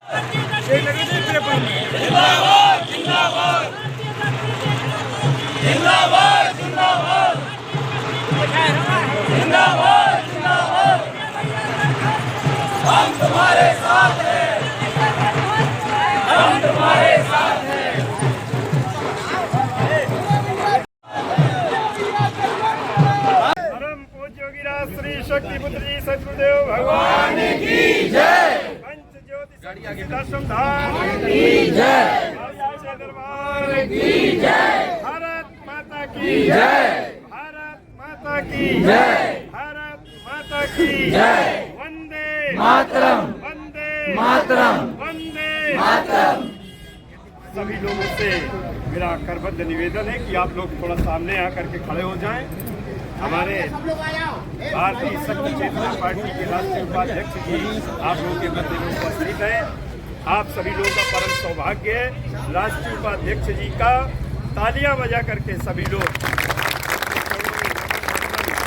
हम तुम्हारे साथ हैं, हम तुम्हारे साथ हैं। परम पूज्य योगीराज श्री शक्ति पुत्र जी सद्गुरुदेव भगवान की जय। पंच ज्योति दर्शन धाम की जय। दरबार की जय। भारत माता की जय। भारत माता की जय। भारत माता की जय। वंदे मातरम, वंदे मातरम, वंदे मातरम। सभी लोगों से मेरा करबद्ध निवेदन है कि आप लोग थोड़ा सामने आकर के खड़े हो जाएं। हमारे भारतीय शक्ति चेतना पार्टी के राष्ट्रीय उपाध्यक्ष जी आप लोगों के मध्य में उपस्थित हैं। आप सभी लोगों का परम सौभाग्य है राष्ट्रीय उपाध्यक्ष जी का तालियां बजा करके सभी लोग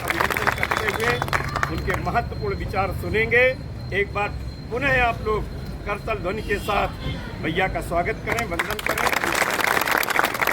अभिनंदन करते हुए उनके महत्वपूर्ण विचार सुनेंगे। एक बार पुनः आप लोग करतल ध्वनि के साथ भैया का स्वागत करें, वंदन करें।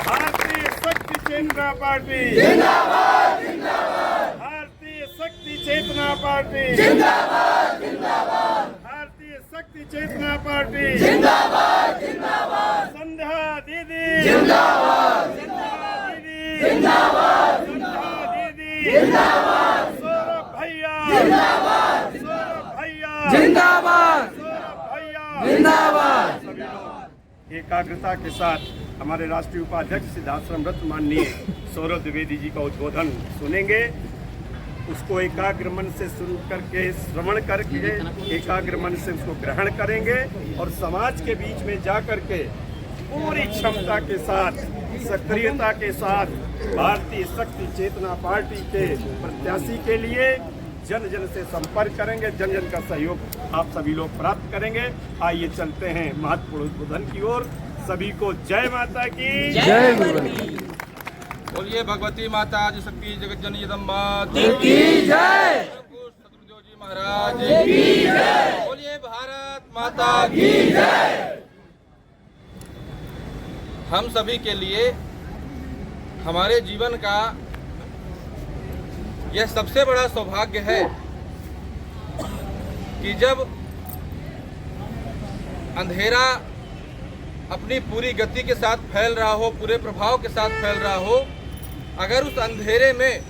भारतीय शक्ति चेतना पार्टी जिंदाबाद, जिंदाबाद। भारतीय शक्ति चेतना पार्टी जिंदाबाद, जिंदाबाद। भारतीय शक्ति चेतना पार्टी जिंदाबाद, जिंदाबाद। संध्या दीदी जिंदाबाद, संध्या दीदी जिंदाबाद, संध्या दीदी जिंदाबाद। सौरभ भैया जिंदाबाद, सौरभ भैया जिंदाबाद, सौरभ भैया जिंदाबाद। सभी लोग एकाग्रता के साथ हमारे राष्ट्रीय उपाध्यक्ष सिद्धाश्रम रत्न माननीय सौरभ द्विवेदी जी का उद्बोधन सुनेंगे। उसको एकाग्र मन से सुन करके, श्रवण करके एकाग्र मन से उसको ग्रहण करेंगे और समाज के बीच में जा करके पूरी क्षमता के साथ, सक्रियता के साथ भारतीय शक्ति चेतना पार्टी के प्रत्याशी के लिए जन जन से संपर्क करेंगे। जन जन का सहयोग आप सभी लोग प्राप्त करेंगे। आइए चलते हैं महत्वपूर्ण उद्बोधन की ओर। सभी को जय माता की जय। बोलिए भगवती माता आदि शक्ति जगत जननी जगदम्बा की जय। सतगुरुदेव जी महाराज की जय। बोलिए भारत माता की जय। हम सभी के लिए हमारे जीवन का यह सबसे बड़ा सौभाग्य है कि जब अंधेरा अपनी पूरी गति के साथ फैल रहा हो, पूरे प्रभाव के साथ फैल रहा हो, अगर उस अंधेरे में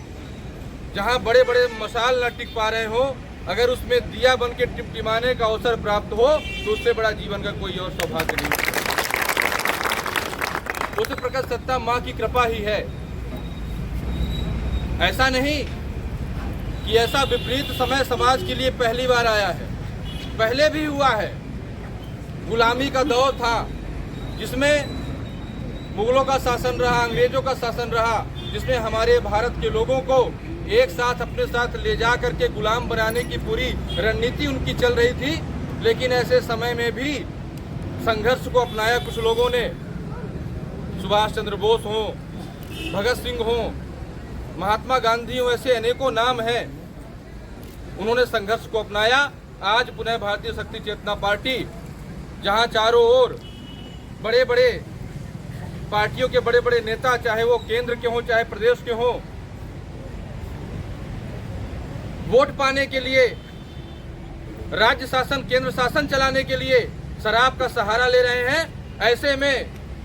जहां बड़े बड़े मशाल न टिक पा रहे हो, अगर उसमें दिया बन के टिमटिमाने का अवसर प्राप्त हो तो उससे बड़ा जीवन का कोई और सौभाग्य नहीं। उस प्रकार सत्ता माँ की कृपा ही है। ऐसा नहीं कि ऐसा विपरीत समय समाज के लिए पहली बार आया है, पहले भी हुआ है। गुलामी का दौर था जिसमें मुगलों का शासन रहा, अंग्रेजों का शासन रहा, जिसमें हमारे भारत के लोगों को एक साथ अपने साथ ले जा करके गुलाम बनाने की पूरी रणनीति उनकी चल रही थी। लेकिन ऐसे समय में भी संघर्ष को अपनाया कुछ लोगों ने। सुभाष चंद्र बोस हो, भगत सिंह हो, महात्मा गांधी हो, ऐसे अनेकों नाम हैं। उन्होंने संघर्ष को अपनाया। आज पुनः भारतीय शक्ति चेतना पार्टी, जहां चारों ओर बड़े बड़े पार्टियों के बड़े बड़े नेता, चाहे वो केंद्र के हों चाहे प्रदेश के हों, वोट पाने के लिए, राज्य शासन केंद्र शासन चलाने के लिए शराब का सहारा ले रहे हैं। ऐसे में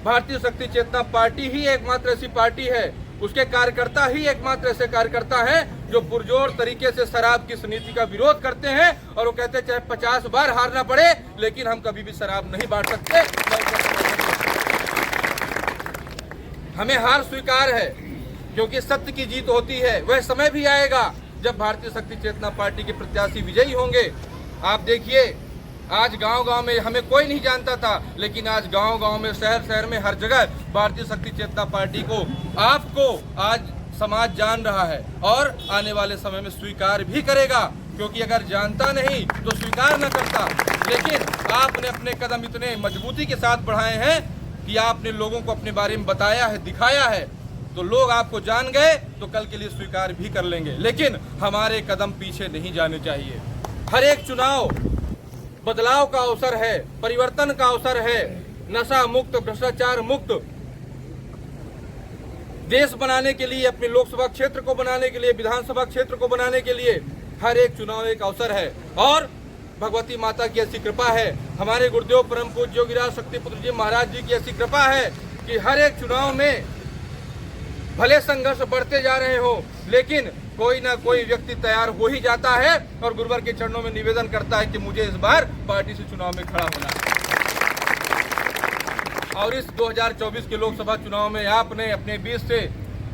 भारतीय शक्ति चेतना पार्टी ही एकमात्र ऐसी पार्टी है, उसके कार्यकर्ता ही एकमात्र ऐसे कार्यकर्ता हैं जो पुरजोर तरीके से शराब की नीति का विरोध करते हैं और वो कहते हैं चाहे 50 बार हारना पड़े लेकिन हम कभी भी शराब नहीं बांट सकते। हमें हार स्वीकार है क्योंकि सत्य की जीत होती है। वह समय भी आएगा जब भारतीय शक्ति चेतना पार्टी के प्रत्याशी विजयी होंगे। आप देखिए, आज गांव-गांव में हमें कोई नहीं जानता था, लेकिन आज गांव-गांव में, शहर-शहर में, हर जगह भारतीय शक्ति चेतना पार्टी को, आपको आज समाज जान रहा है और आने वाले समय में स्वीकार भी करेगा। क्योंकि अगर जानता नहीं तो स्वीकार न करता, लेकिन आपने अपने कदम इतने मजबूती के साथ बढ़ाए हैं कि आपने लोगों को अपने बारे में बताया है, दिखाया है, तो लोग आपको जान गए तो कल के लिए स्वीकार भी कर लेंगे। लेकिन हमारे कदम पीछे नहीं जाने चाहिए। हर एक चुनाव बदलाव का अवसर है, परिवर्तन का अवसर है। नशा मुक्त, भ्रष्टाचार मुक्त देश बनाने के लिए, अपने लोकसभा क्षेत्र को बनाने के लिए, विधानसभा क्षेत्र को बनाने के लिए हर एक चुनाव एक अवसर है। और भगवती माता की ऐसी कृपा है, हमारे गुरुदेव परम पूज्य योगीराज शक्तिपुत्र जी महाराज जी की ऐसी कृपा है कि हर एक चुनाव में भले संघर्ष बढ़ते जा रहे हो, लेकिन कोई ना कोई व्यक्ति तैयार हो ही जाता है और गुरुवर के चरणों में निवेदन करता है कि मुझे इस बार पार्टी से चुनाव में खड़ा होना है। और इस 2024 के लोकसभा चुनाव में आपने अपने बीच से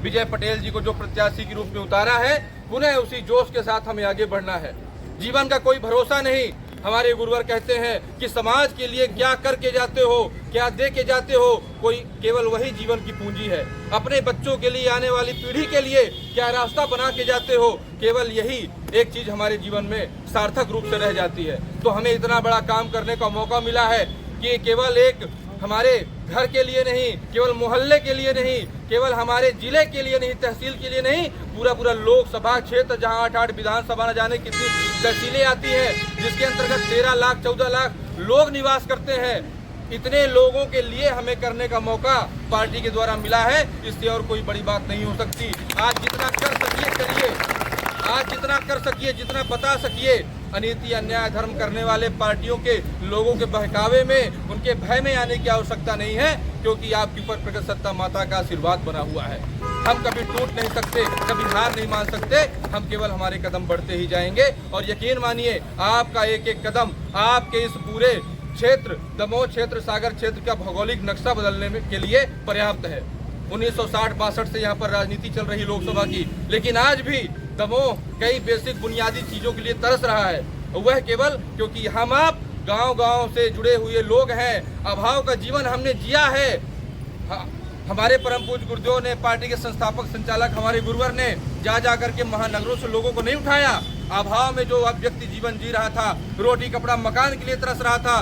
विजय पटेल जी को जो प्रत्याशी के रूप में उतारा है, पुनः उसी जोश के साथ हमें आगे बढ़ना है। जीवन का कोई भरोसा नहीं। हमारे गुरुवर कहते हैं कि समाज के लिए क्या करके जाते हो, क्या दे के जाते हो, कोई केवल वही जीवन की पूंजी है। अपने बच्चों के लिए, आने वाली पीढ़ी के लिए क्या रास्ता बना के जाते हो, केवल यही एक चीज हमारे जीवन में सार्थक रूप से रह जाती है। तो हमें इतना बड़ा काम करने का मौका मिला है कि केवल एक हमारे घर के लिए नहीं, केवल मोहल्ले के लिए नहीं, केवल हमारे जिले के लिए नहीं, तहसील के लिए नहीं, पूरा लोकसभा क्षेत्र जहां 8 विधानसभा न जाने कितनी तहसीलें आती हैं, जिसके अंतर्गत 13 लाख 14 लाख लोग निवास करते हैं, इतने लोगों के लिए हमें करने का मौका पार्टी के द्वारा मिला है। इससे और कोई बड़ी बात नहीं हो सकती। आज जितना कर सकिए करिए, आज जितना कर सकिए, जितना बता सकिए। अनीति अन्याय धर्म करने वाले पार्टियों के लोगों के बहकावे में, उनके भय में आने की आवश्यकता नहीं है, क्योंकि आपके ऊपर प्रगट सत्ता माता का आशीर्वाद बना हुआ है। हम कभी टूट नहीं सकते, कभी हार नहीं मान सकते। हम केवल हमारे कदम बढ़ते ही जाएंगे। और यकीन मानिए, आपका एक एक कदम आपके इस पूरे क्षेत्र, दमोह क्षेत्र, सागर क्षेत्र का भौगोलिक नक्शा बदलने के लिए पर्याप्त है। 1960-62 से यहाँ पर राजनीति चल रही लोकसभा की, लेकिन आज भी दमोह कई बेसिक बुनियादी चीजों के लिए तरस रहा है। वह केवल क्योंकि हम आप गांव-गांव से जुड़े हुए लोग हैं, अभाव का जीवन हमने जिया है। हमारे परम पूज्य गुरुदेव ने, पार्टी के संस्थापक संचालक हमारे गुरुवर ने जा करके महानगरों से लोगों को नहीं उठाया। अभाव में जो व्यक्ति जीवन जी रहा था, रोटी कपड़ा मकान के लिए तरस रहा था,